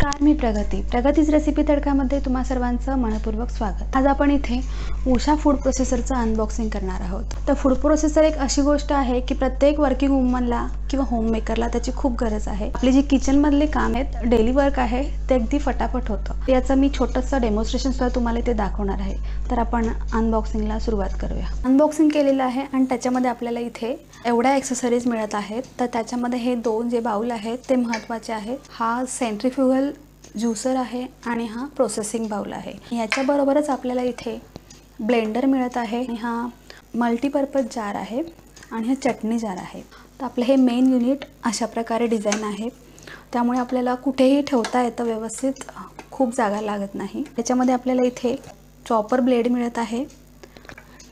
नमस्कार, मी प्रगतीच रेसिपी तडकामध्ये तुम्हा सर्वांचं मनपूर्वक स्वागत। आज आपण इथे उषा फूड प्रोसेसरचं अनबॉक्सिंग करणार आहोत। तर फूड प्रोसेसर एक अशी गोष्ट आहे की प्रत्येक वर्किंग वुमनला किंवा होम मेकरला त्याची खूप गरज आहे। आपली जी किचन मधले काम आहेत, डेली वर्क आहे, ते अगदी फटाफट होतं। याचं मी छोटंसं डेमॉन्स्ट्रेशन सुद्धा तुम्हाला ते दाखवणार आहे। तर आपण अनबॉक्सिंगला सुरुवात करूया। अनबॉक्सिंग केलेलं आहे आणि त्याच्यामध्ये आपल्याला इथे एवढ्या एक्सेसरीज मिळत आहेत। तर त्याच्यामध्ये हे दोन जे बाउल आहेत ते महत्त्वाचे आहेत। हा सेंट्रीफ्युगल ज्यूसर आहे आणि हा प्रोसेसिंग बाउल आहे। याच्याबरोबरच आपल्याला इथे ब्लेंडर मिळत आहे। हा मल्टीपर्पज जार आहे आणि हा चटणी जार आहे। तर आपलं हे मेन युनिट अशा प्रकारे डिझाइन आहे, त्यामुळे आपल्याला कुठेही ठेवता येतं व्यवस्थित, खूप जागा लागत नाही। त्याच्यामध्ये आपल्याला इथे चॉपर ब्लेड मिळत आहे,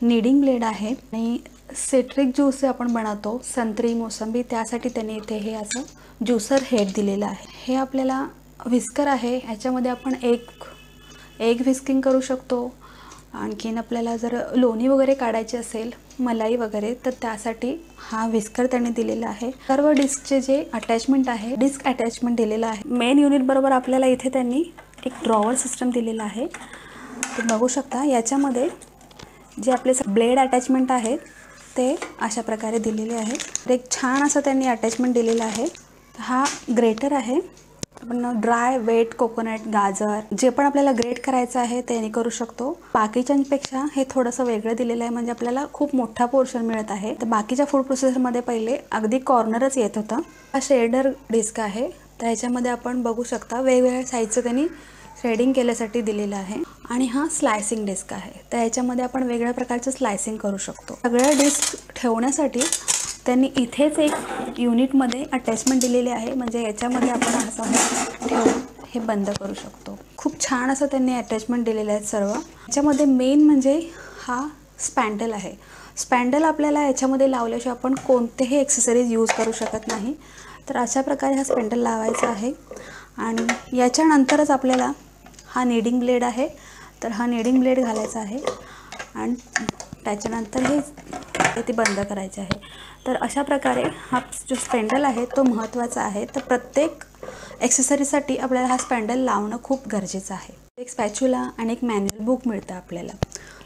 नीडिंग ब्लेड आहे आणि सिट्रिक ज्यूस आपण बनवतो संत्री मोसंबी, त्यासाठी त्यांनी इथे हे असं ज्यूसर हेड दिलेलं आहे। हे आपल्याला व्हिस्कर आहे, याच्यामध्ये आपण एग व्हिस्किंग करू शकतो। आणखीन आपल्याला जर लोणी वगैरे काढायची असेल, मलाई वगैरे, तर त्यासाठी हा व्हिस्कर त्यांनी दिलेला आहे। सर्व डिस्कचे जे अटॅचमेंट आहे, डिस्क अटॅचमेंट दिलेला आहे। मेन युनिट बरोबर आपल्याला इथे त्यांनी एक ड्रॉवर सिस्टम दिलेला आहे, ते बघू शकता। याच्यामध्ये जे आपले ब्लेड अटॅचमेंट आहेत ते अशा प्रकारे दिलेले आहे। एक छान असं त्यांनी अटॅचमेंट दिलेलं आहे। हा ग्रेटर आहे, आपण ड्राय वेट कोकोनट, गाजर जे पण आपल्याला ग्रेट करायचं आहे त्याने करू शकतो। बाकीच्यांपेक्षा हे थोडंसं वेगळं दिलेलं आहे, म्हणजे आपल्याला खूप मोठा पोर्शन मिळत आहे। तर बाकीच्या फूड प्रोसेसरमध्ये पहिले अगदी कॉर्नरच येत होता। हा शेडर डिस्क आहे, तर ह्याच्यामध्ये आपण बघू शकता वेगवेगळ्या साईजचं त्यांनी शेडिंग केल्यासाठी दिलेलं आहे। आणि हा स्लायसिंग डिस्क आहे, तर याच्यामध्ये आपण वेगळ्या प्रकारचं स्लायसिंग करू शकतो। सगळ्या डिस्क ठेवण्यासाठी त्यांनी इथेच एक युनिटमध्ये अटॅचमेंट दिलेले आहे, म्हणजे याच्यामध्ये आपण असं ठेवून हे बंद करू शकतो। खूप छान असं त्यांनी अटॅचमेंट दिलेले आहेत सर्व। याच्यामध्ये मेन म्हणजे हा स्पॅन्डल आहे। स्पॅन्डल आपल्याला याच्यामध्ये लावल्याशिवाय आपण कोणतेही एक्सेसरीज यूज करू शकत नाही। तर अशा प्रकारे हा स्पॅन्डल लावायचा आहे आणि याच्यानंतरच आपल्याला हा नीडिंग ब्लेड आहे, तर हा नीडिंग ब्लेड घालायचा आहे आणि त्याच्यानंतर हे ते बंद करायचे आहे। तर अशा प्रकारे हा जो स्पॅन्डल आहे तो महत्त्वाचा आहे। तर प्रत्येक एक्सेसरीसाठी आपल्याला हा स्पॅन्डल लावणं खूप गरजेचं आहे। एक स्पॅच्युला आणि एक मॅन्युअल बुक मिळतं आपल्याला।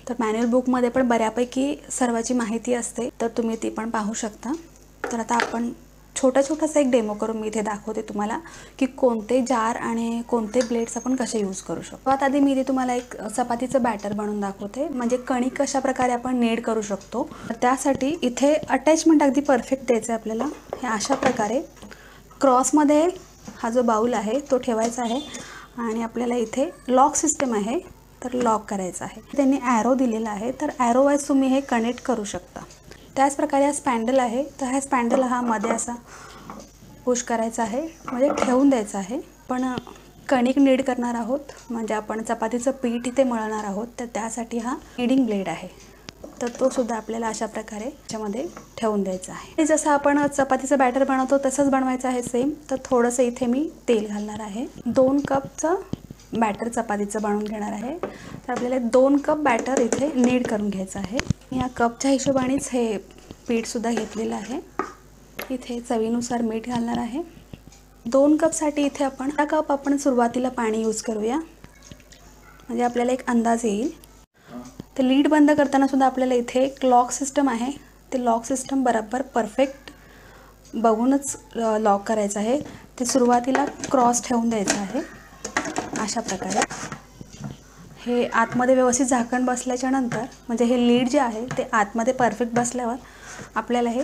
तर मॅन्युअल बुकमध्ये पण बऱ्यापैकी सर्वाची माहिती असते, तर तुम्ही ती पण पाहू शकता। तर आता आपण छोटासा एक डेमो करून मी इथे दाखवते तुम्हाला की कोणते जार आणि कोणते ब्लेड्स आपण कसे यूज करू शकतो। सर्वात आधी मी इथे तुम्हाला एक चपातीचं बॅटर बनवून दाखवते, म्हणजे कणिक कशा प्रकारे आपण नीड करू शकतो। त्यासाठी इथे अटॅचमेंट अगदी परफेक्ट द्यायचं आहे आपल्याला। हे अशा प्रकारे क्रॉसमध्ये हा जो बाउल आहे तो ठेवायचा आहे आणि आपल्याला इथे लॉक सिस्टम आहे, तर लॉक करायचं आहे। त्यांनी ॲरो दिलेला आहे, तर ॲरो वाईज तुम्ही हे कनेक्ट करू शकता। त्याच प्रकारे हा स्पॅन्डल आहे, तर ह्या स्पॅन्डल हा मध्ये असा पुश करायचा आहे, म्हणजे ठेवून द्यायचा आहे। पण कणिक नीड करणार आहोत, म्हणजे आपण चपातीचं पीठ इथे मळणार आहोत, तर त्यासाठी हा नीडिंग ब्लेड आहे, तर तो सुद्धा आपल्याला अशा प्रकारे याच्यामध्ये ठेवून द्यायचा आहे। जसं आपण चपातीचं बॅटर बनवतो तसंच बनवायचं आहे सेम। तर थोडंसं इथे मी तेल घालणार आहे। 2 कपचं बॅटर चपातीचं बनवून घेणार आहे, तर आपल्याला 2 कप बॅटर इथे नीड करून घ्यायचं आहे। या कपच्या हिशोबानेच हे पीठसुद्धा घेतलेलं आहे। इथे चवीनुसार मीठ घालणार आहे। 2 कपसाठी इथे आपण 1 कप आपण सुरुवातीला पाणी यूज करूया, म्हणजे आपल्याला एक अंदाज येईल। तर लीड बंद करताना सुद्धा आपल्याला इथे एक लॉक सिस्टम आहे, ते लॉक सिस्टम बरोबर परफेक्ट बघूनच लॉक करायचं आहे। ते सुरुवातीला क्रॉस ठेवून द्यायचं आहे अशा प्रकारे। हे आतमध्ये व्यवस्थित झाकण बसल्याच्या नंतर, म्हणजे हे लीड जे आहे ते आतमध्ये परफेक्ट बसल्यावर आपल्याला हे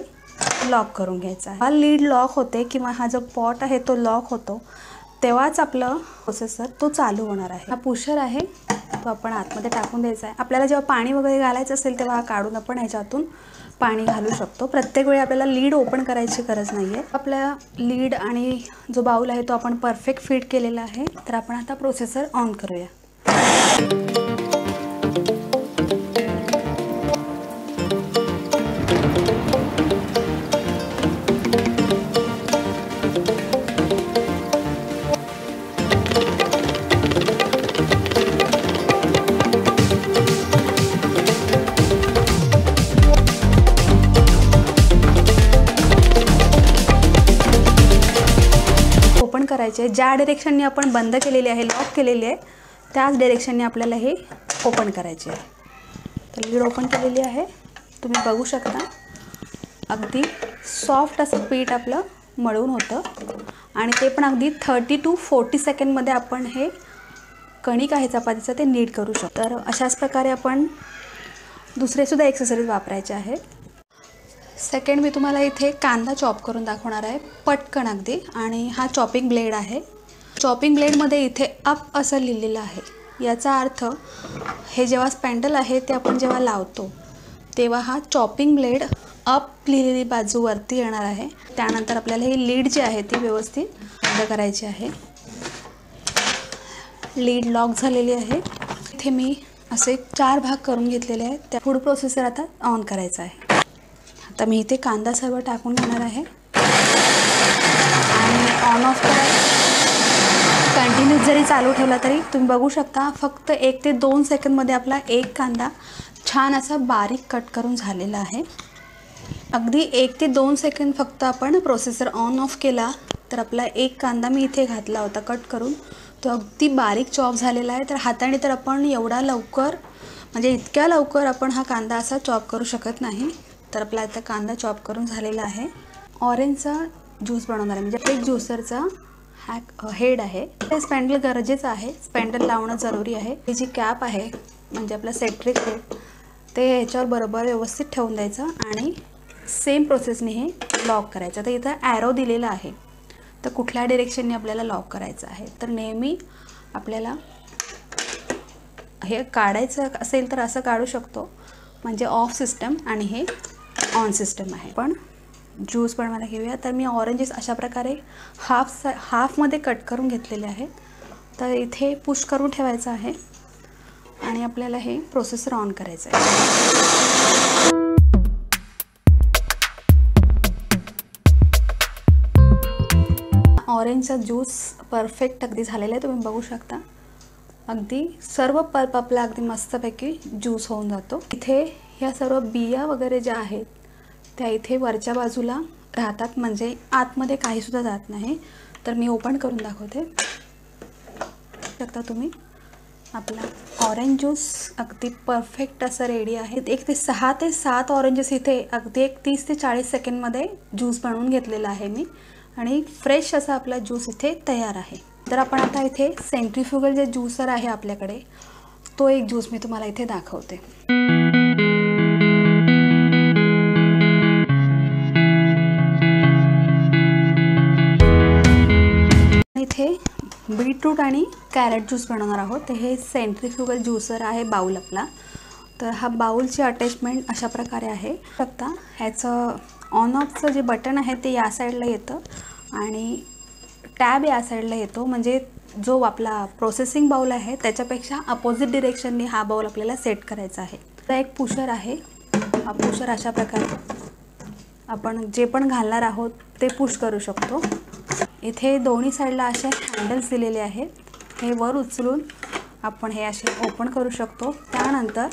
लॉक करून घ्यायचं आहे। हा लीड लॉक होते किंवा हा जो पॉट आहे तो लॉक होतो, तेव्हाच आपलं प्रोसेसर तो चालू होणार आहे। हा पुशर आहे, तो आपण आतमध्ये टाकून द्यायचा आहे। आपल्याला जेव्हा पाणी वगैरे घालायचं असेल तेव्हा काढून आपण ह्याच्यातून पाणी घालू शकतो। प्रत्येक वेळी आपल्याला लीड ओपन करायची गरज नाही आहे। आपल्या लीड आणि जो बाउल आहे तो आपण परफेक्ट फिट केलेला आहे। तर आपण आता प्रोसेसर ऑन करूया। करायची आहे. ज्या डायरेक्शनने आपण बंद केलेली आहे, लॉक केलेली आहे, त्याच डायरेक्शनने आपल्याला हे ओपन करायचे आहे. तर लीड ओपन केलेली आहे. तुम्ही बघू शकता अगदी सॉफ्ट असं पीठ आपलं मळून होतं आणि ते पण अगदी 30 to 40 सेकंडमध्ये आपण हे कणिक आहे चपातीचं ते नीट करू शकतो. तर अशाच प्रकारे आपण दुसरेसुद्धा एक्सेसरीज वापरायचे आहे. सेकंड मी तुम्हाला इथे कांदा चॉप करून दाखवणार आहे, पटकन अगदी. आणि हा चॉपिंग ब्लेड आहे. चॉपिंग ब्लेडमध्ये इथे अप असं लिहिलेलं आहे. याचा अर्थ हे जेव्हा स्पॅन्डल आहे ते आपण जेव्हा लावतो तेव्हा हा चॉपिंग ब्लेड अप लिहिलेली बाजू वरती येणार आहे. त्यानंतर आपल्याला ही लीड जी आहे ती व्यवस्थित बंद करायची आहे. लीड लॉक झालेली आहे. इथे मी असे 4 भाग करून घेतलेले आहेत. त्या फूड प्रोसेसर आता ऑन करायचा आहे. आता मी इथे कांदा सर्व टाकून घेणार आहे आणि ऑन ऑफ करायचं. कंटिन्यूस जरी चालू ठेवला तरी तुम्ही बघू शकता फक्त 1 ते 2 सेकंदमध्ये आपला एक कांदा छान असा बारीक कट करून झालेला आहे. अगदी 1 ते 2 सेकंद फक्त आपण प्रोसेसर ऑन ऑफ केला तर आपला एक कांदा मी इथे घातला होता कट करून, तो अगदी बारीक चॉप झालेला आहे. तर हाताने तर आपण एवढा लवकर म्हणजे इतक्या लवकर आपण हा कांदा असा चॉप करू शकत नाही. तर आपला आता कांदा चॉप करून झालेला आहे. ऑरेंजचा ज्यूस बनवणार आहे म्हणजे एक ज्युसरचा हेड आहे. ते स्पॅन्डल गरजेचं आहे, स्पॅन्डल लावणं जरुरी आहे. ही जी कॅप आहे म्हणजे आपला सेट्रिक हेड ते ह्याच्यावर बरोबर व्यवस्थित ठेवून द्यायचं आणि सेम प्रोसेसने हे लॉक करायचं. तर इथं ॲरो दिलेला आहे तर कुठल्या डिरेक्शनने आपल्याला लॉक करायचं आहे. तर नेहमी आपल्याला हे काढायचं असेल तर असं काढू शकतो म्हणजे ऑफ सिस्टम आणि हे ऑन सिस्टम आहे. पण ज्यूस बनवायला घेऊया. तर मी ऑरेंजेस अशा प्रकारे हाफमध्ये कट करून घेतलेले आहेत. तर इथे पुश करून ठेवायचं आहे आणि आपल्याला हे प्रोसेसर ऑन करायचं आहे. ऑरेंजचा ज्यूस परफेक्ट अगदी झालेला आहे. तुम्ही बघू शकता अगदी सर्व पल्प आपला अगदी मस्तपैकी ज्यूस होऊन जातो. इथे ह्या सर्व बिया वगैरे ज्या आहेत त्या इथे वरच्या बाजूला राहतात म्हणजे आतमध्ये काहीसुद्धा जात नाही. तर मी ओपन करून दाखवते. शकता तुम्ही आपला ऑरेंज ज्यूस अगदी परफेक्ट असं रेडी आहे. 1 ते 6 ते 7 ऑरेंजेस इथे अगदी एक 30 ते 40 सेकंडमध्ये ज्यूस बनवून घेतलेला आहे मी आणि फ्रेश असा आपला ज्यूस इथे तयार आहे. तर आपण आता इथे सेंट्रीफ्युगल जे ज्यूसर आहे आपल्याकडे तो एक ज्यूस मी तुम्हाला इथे दाखवते. इथे बीटरूट आणि कॅरेट ज्यूस बनवणार आहोत. तर हे सेंट्रीफ्युगल ज्यूसर आहे बाउल आपला. तर हा बाउलची अटॅचमेंट अशा प्रकारे आहे. बघता ह्याचं ऑन ऑफचं जे बटन आहे ते या साईडला येतं आणि टॅब या साईडला येतो म्हणजे जो आपला प्रोसेसिंग बाउल आहे त्याच्यापेक्षा अपोजिट डिरेक्शनने हा बाउल आपल्याला सेट करायचा आहे. तर एक पुशर आहे. हा पुशर अशा प्रकारे आपण जे पण घालणार आहोत ते पुश करू शकतो. इथे दोन्ही साईडला असे हँडल्स दिलेले आहेत. हे वर उचलून आपण हे असे ओपन करू शकतो. त्यानंतर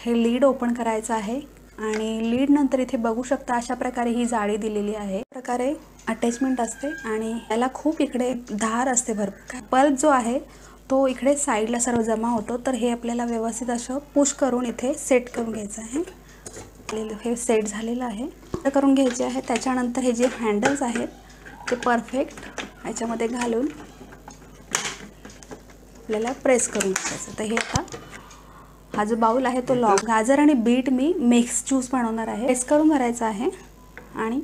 हे लीड ओपन करायचं आहे आणि लीड नंतर इथे बघू शकता अशा प्रकारे ही जाळी दिलेली आहे. प्रकारे अटॅचमेंट असते आणि याला खूप इकडे धार असते भरपूर. पल्प जो आहे तो इकडे साईडला सर्व जमा होतो. तर हे आपल्याला व्यवस्थित असं पुश करून इथे सेट करून घ्यायचं आहे. हे सेट झालेलं आहे तर करून घ्यायचे आहे. त्याच्यानंतर हे जे हँडल्स आहेत ते परफेक्ट ह्याच्यामध्ये घालून आपल्याला प्रेस करून घ्यायचं. तर हे आता हा जो बाउल आहे तो लॉक. गाजर आणि बीट मी मिक्स ज्यूस बनवणार आहे. प्रेस करून करायचा आहे आणि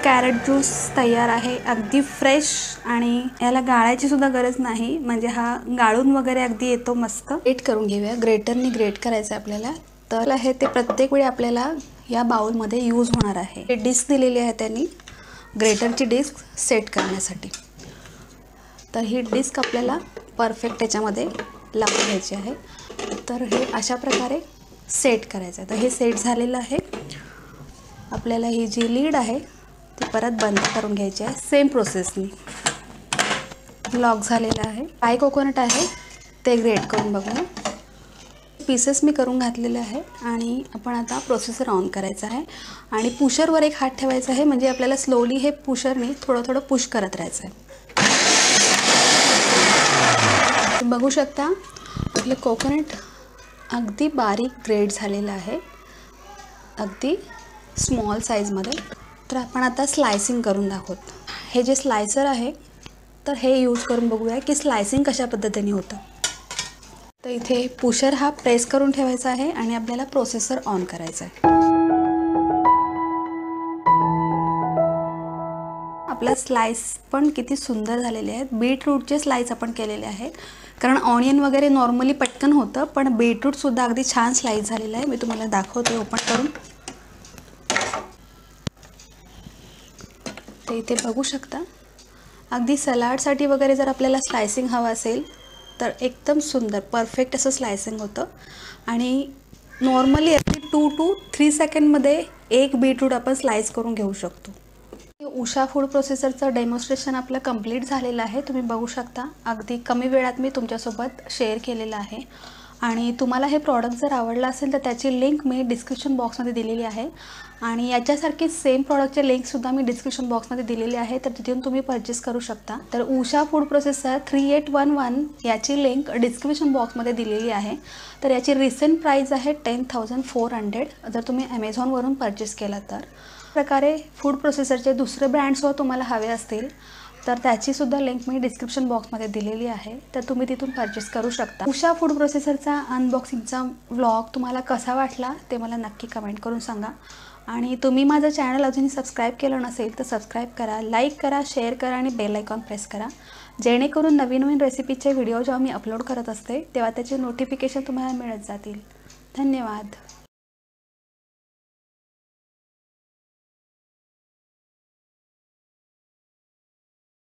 कॅरेट ज्यूस तयार आहे. अगदी फ्रेश आणि याला गाळायची सुद्धा गरज नाही म्हणजे हा गाळून वगैरे अगदी येतो मस्त. ग्रेट करून घेऊया. ग्रेटरने ग्रेट करायचं आहे आपल्याला. तर आहे ते प्रत्येक वेळी आपल्याला या बाउलमध्ये यूज होणार आहे. हे डिस्क दिलेली आहे त्यांनी ग्रेटरची डिस्क सेट करण्यासाठी. तर ही डिस्क आपल्याला परफेक्ट याच्यामध्ये लावून घ्यायची आहे. तर हे अशा प्रकारे सेट करायचं आहे. तर हे सेट झालेलं आहे. आपल्याला ही जी लीड आहे ती परत बंद करून घ्यायची आहे सेम प्रोसेसनी. लॉक झालेलं आहे. ड्राय कोकोनट आहे ते ग्रेट करून बघूया. पीसेस मी करून घातलेले आहे आणि आपण आता प्रोसेसर ऑन करायचा आहे आणि पुशरवर एक हात ठेवायचा आहे, म्हणजे आपल्याला स्लोली हे पुशरने थोडं थोडं पुश करत राहायचं आहे. बघू शकता आपलं कोकोनट अगदी बारीक ग्रेट झालेलं आहे, अगदी स्मॉल साईजमध्ये. तर आपण आता स्लायसिंग करून दाखवत. हे जे स्लायसर आहे तर हे यूज करून बघूया की स्लायसिंग कशा पद्धतीने होतं. तर इथे पुशर हा प्रेस करून ठेवायचा आहे आणि आपल्याला प्रोसेसर ऑन करायचा आहे. आपला स्लाइस पण किती सुंदर झालेले आहेत. बीटरूटचे स्लाइस आपण केलेले आहेत, कारण ऑनियन वगैरे नॉर्मली पटकन होतं, पण बीटरूटसुद्धा अगदी छान स्लाइस झालेलं आहे. मी तुम्हाला दाखवते ओपन करून. तर इथे बघू शकता अगदी सलाडसाठी वगैरे जर आपल्याला स्लायसिंग हवं असेल तर एकदम सुंदर परफेक्ट असं स्लायसिंग होतं. आणि नॉर्मली अगदी 2 to 3 सेकंडमध्ये एक बीटरूट आपण स्लाइस करून घेऊ शकतो. उषा फूड प्रोसेसरचं डेमॉन्स्ट्रेशन आपलं कंप्लीट झालेलं आहे. तुम्ही बघू शकता अगदी कमी वेळात मी तुमच्यासोबत शेअर केलेलं आहे. आणि तुम्हाला हे प्रॉडक्ट जर आवडलं असेल तर त्याची लिंक मी डिस्क्रिप्शन बॉक्समध्ये दिलेली आहे आणि याच्यासारखी सेम प्रॉडक्टचे लिंकसुद्धा मी डिस्क्रिप्शन बॉक्समध्ये दिलेली आहे, तर तिथून तुम्ही परचेस करू शकता. तर उषा फूड प्रोसेसर 3811 याची लिंक डिस्क्रिप्शन बॉक्समध्ये दिलेली आहे. तर याची रिसेंट प्राईस आहे 10,400 जर तुम्ही ॲमेझॉनवरून परचेस केला तर. प्रकारे फूड प्रोसेसरचे दुसरे ब्रँड्सवर तुम्हाला हवे असतील तर त्याचीसुद्धा लिंक मी डिस्क्रिप्शन बॉक्समध्ये दिलेली आहे, तर तुम्ही तिथून परचेस करू शकता. उषा फूड प्रोसेसरचा अनबॉक्सिंगचा व्लॉग तुम्हाला कसा वाटला ते मला नक्की कमेंट करून सांगा. आणि तुम्ही माझं चॅनल अजूनही सबस्क्राईब केलं नसेल तर सबस्क्राईब करा, लाईक करा, शेअर करा आणि बेल आयकॉन प्रेस करा, जेणेकरून नवीन नवीन रेसिपीचे व्हिडिओ जेव्हा मी अपलोड करत असते तेव्हा त्याचे नोटिफिकेशन तुम्हाला मिळत जातील. धन्यवाद.